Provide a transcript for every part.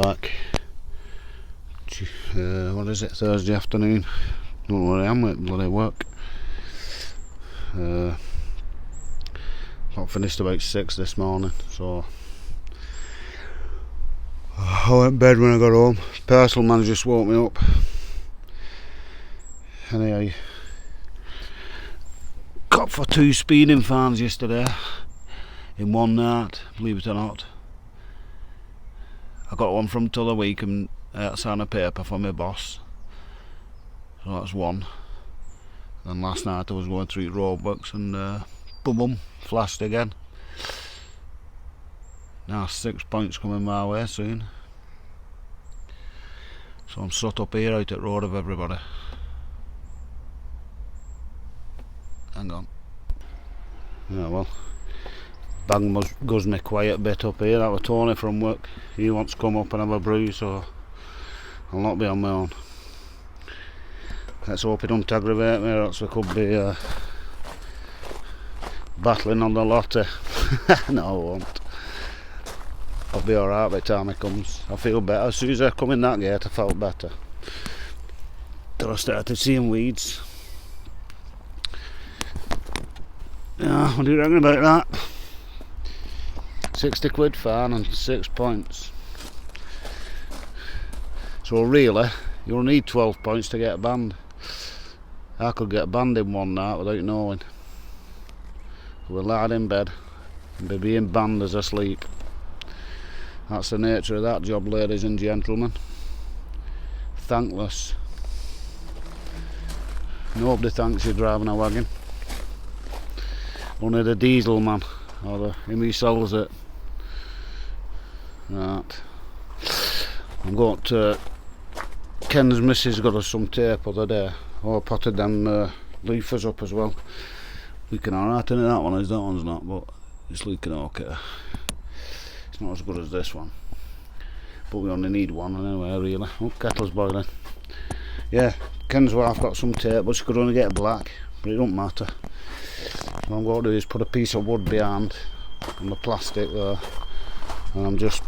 back. What is it, Thursday afternoon? Don't know where I am at bloody work. I finished about 6 this morning, so I went to bed when I got home. Parcel man just woke me up. Anyway, caught for 2 speeding fines yesterday in one night, believe it or not. I got one from t'other week and I had to sign a paper for my boss, so that's one. And last night I was going through roadworks and boom, flashed again. Now 6 points coming my way soon, so I'm sat up here out at road of everybody. Hang on. Yeah, well, bang goes me quiet bit up here. That was Tony from work. He wants to come up and have a brew, so I'll not be on my own. Let's hope it don't aggravate me, or else we could be battling on the lottery. No, I won't. I'll be alright by the time it comes. I feel better. As soon as I come in that gate, I felt better. Till I started seeing weeds. Yeah, what do you reckon about that? 60 quid fine and 6 points. So really, you'll need 12 points to get banned. I could get banned in one night without knowing. We're lying in bed and be being banned as I sleep. That's the nature of that job, ladies and gentlemen. Thankless. Nobody thanks you driving a wagon. Only the diesel man, or him who sells it. Right. I'm going to Ken's missus got us some tape other day. Oh, I potted them leafers up as well. Looking alright in that one, is that one's not, but it's looking okay. It's not as good as this one, but we only need one anyway, really. Oh, kettle's boiling. Yeah, Ken's wife got some tape, but she could only get black, but it don't matter. What I'm going to do is put a piece of wood behind on the plastic there, and I'm just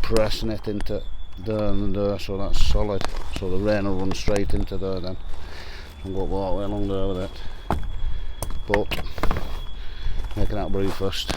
pressing it into there and there, so that's solid, so the rain will run straight into there then. I'm going to go all the way along there with it, but making that brew first.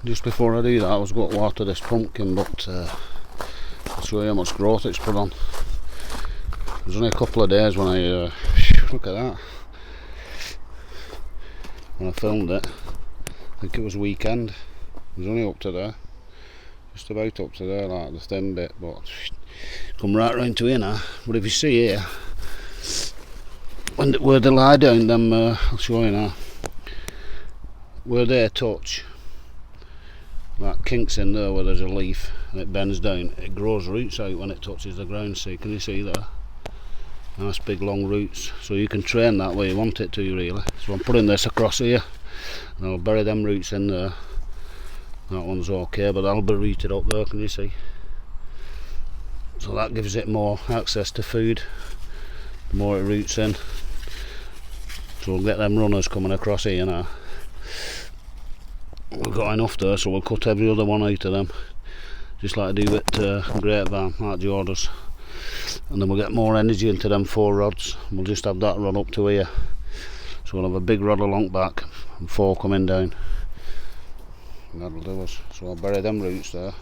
Just before I do that, I was going to water this pumpkin, but I'll show you how much growth it's put on. It was only a couple of days when I look at that, when I filmed it. I think it was weekend. It was only up to there, just about up to there, like the thin bit, but come right round to here now. But if you see here, where they lie down, them I'll show you now, where they touch, that kinks in there where there's a leaf and it bends down, it grows roots out when it touches the ground. See, can you see there? Nice big long roots, so you can train that way you want it to, really. So I'm putting this across here and I'll bury them roots in there. That one's okay, but I'll be rooted up there, can you see? So that gives it more access to food, the more it roots in. So we'll get them runners coming across here now. We've got enough there, so we'll cut every other one out of them, just like I do at Grapevine, like Jorders. And then we'll get more energy into them 4 rods. We'll just have that rod up to here, so we'll have a big rod along back and 4 coming down, and that'll do us. So I'll bury them roots there,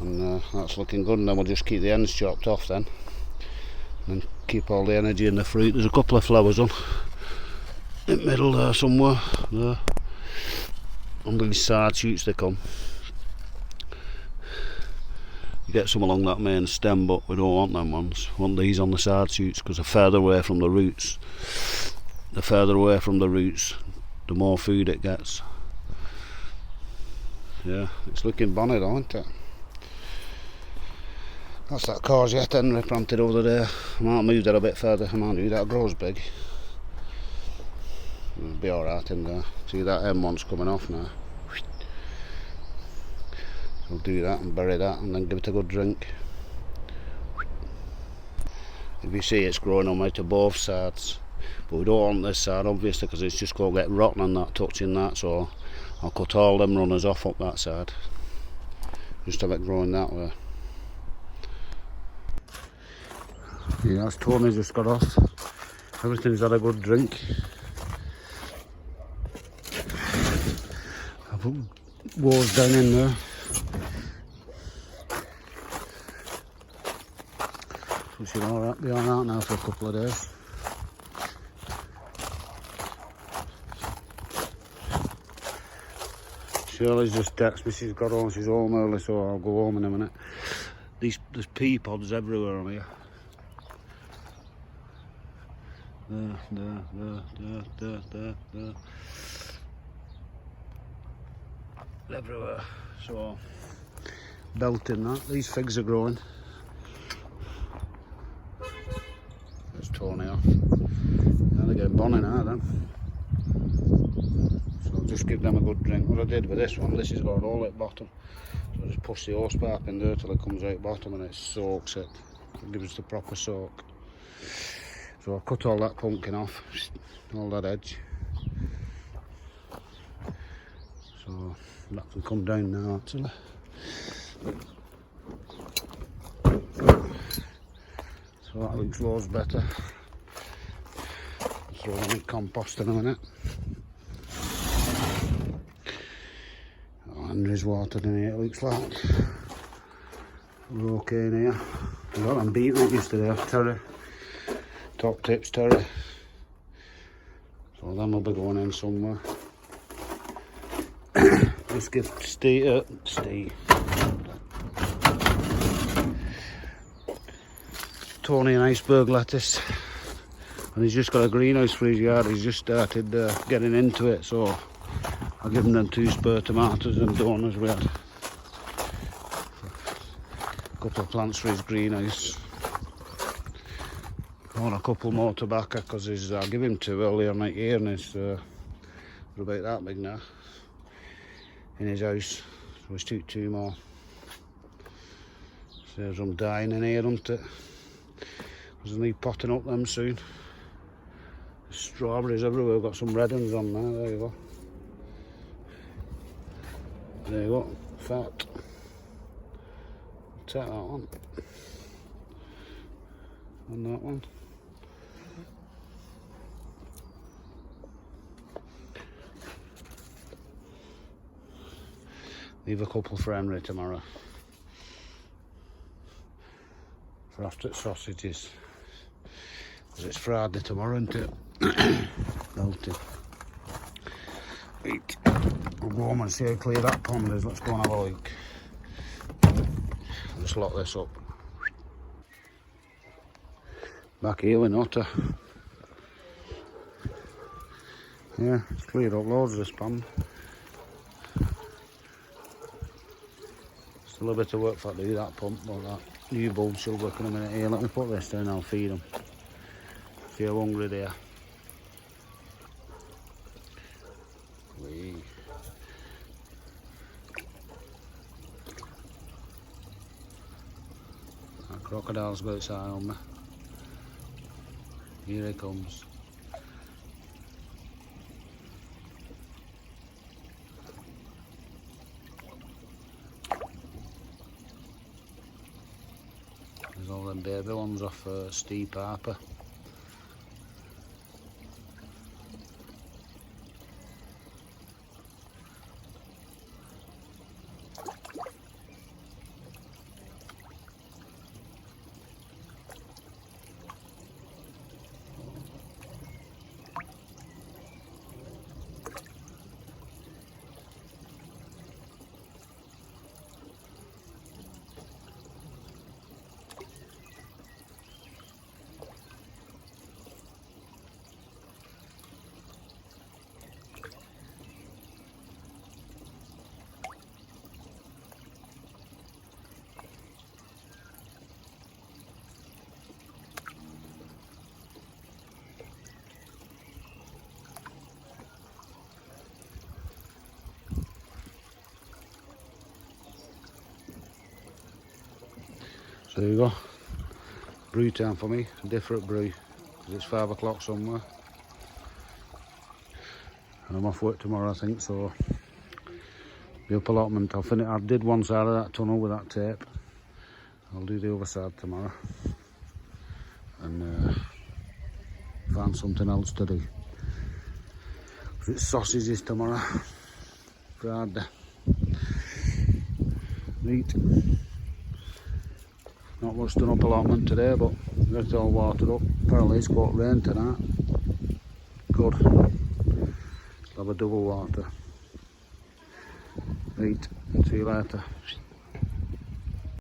and that's looking good. And then we'll just keep the ends chopped off then, and keep all the energy in the fruit. There's a couple of flowers on in the middle there somewhere there. On these side shoots they come. You get some along that main stem, but we don't want them ones. We want these on the side shoots, because they're further away from the roots. The further away from the roots, the more food it gets. Yeah, it's looking bonny though, isn't it? That's that courgette Henry planted over there. I might move that a bit further. I might do that. Grows big. It'll be alright in there. See, that M1's coming off now. So we'll do that and bury that and then give it a good drink. If you see, it's growing on out of both sides, but we don't want this side obviously, because it's just going to get rotten and that touching that, so I'll cut all them runners off up that side, just have it growing that way. Yeah, that's Tony just got off. Everything's had a good drink. I put woes down in there. So she'll be alright now for a couple of days. Shirley's just texted me, she's got home, she's home early, so I'll go home in a minute. There's pea pods everywhere on here. There. Everywhere. So, belting that. These figs are growing. There's Tony off. Now they're getting bonny now then. So just give them a good drink. What I did with this one, this has got a hole at bottom. So I just push the hose pipe in there till it comes out bottom and it soaks it. It gives us the proper soak. So I'll cut all that pumpkin off, all that edge. So that can come down now actually. So that looks loads better. Throw them in compost in a minute. Henry's watered in here, it looks like. We're okay in here. I've got them beetroot yesterday, terry. Top tips terry. So them will be going in somewhere. Just give Steve. Tony an iceberg lettuce. And he's just got a greenhouse for his yard, he's just started getting into it, so I'll give him them 2 spare tomatoes and donors we had. A couple of plants for his greenhouse. I want a couple more tobacco because I give him 2 earlier in the year and it's about that big now in his house. So he's took 2 more. Saves them dying in here, doesn't it? Because I need potting up them soon. There's strawberries everywhere, got some red ones on there, there you go. There you go, fat. Take that one. And that one. Leave a couple for Henry tomorrow. Frosted sausages. Because it's Friday tomorrow, isn't it? Melting. Right. We'll go home and see how clear that pond is. Let's go and have a look. I'll just lock this up. Back here with Otter. Yeah, it's cleared up loads of this pond. Still a bit of work for to do that pump, but that new bulb should work in a minute. Here, let me put this down, I'll feed them. See how hungry they are. Wee. That crocodile's got its eye on me. Here he comes. There's all them baby ones off Steve Harper. So there you go, brew time for me, a different brew, because it's 5 o'clock somewhere. And I'm off work tomorrow I think, so The upper allotment, I did one side of that tunnel with that tape. I'll do the other side tomorrow. And find something else to do. It's sausages tomorrow. Friday. Meat. Not much done up allotment today, but it's all watered up. Apparently it's got rain tonight. Good. Have a double water. Meat. See you later.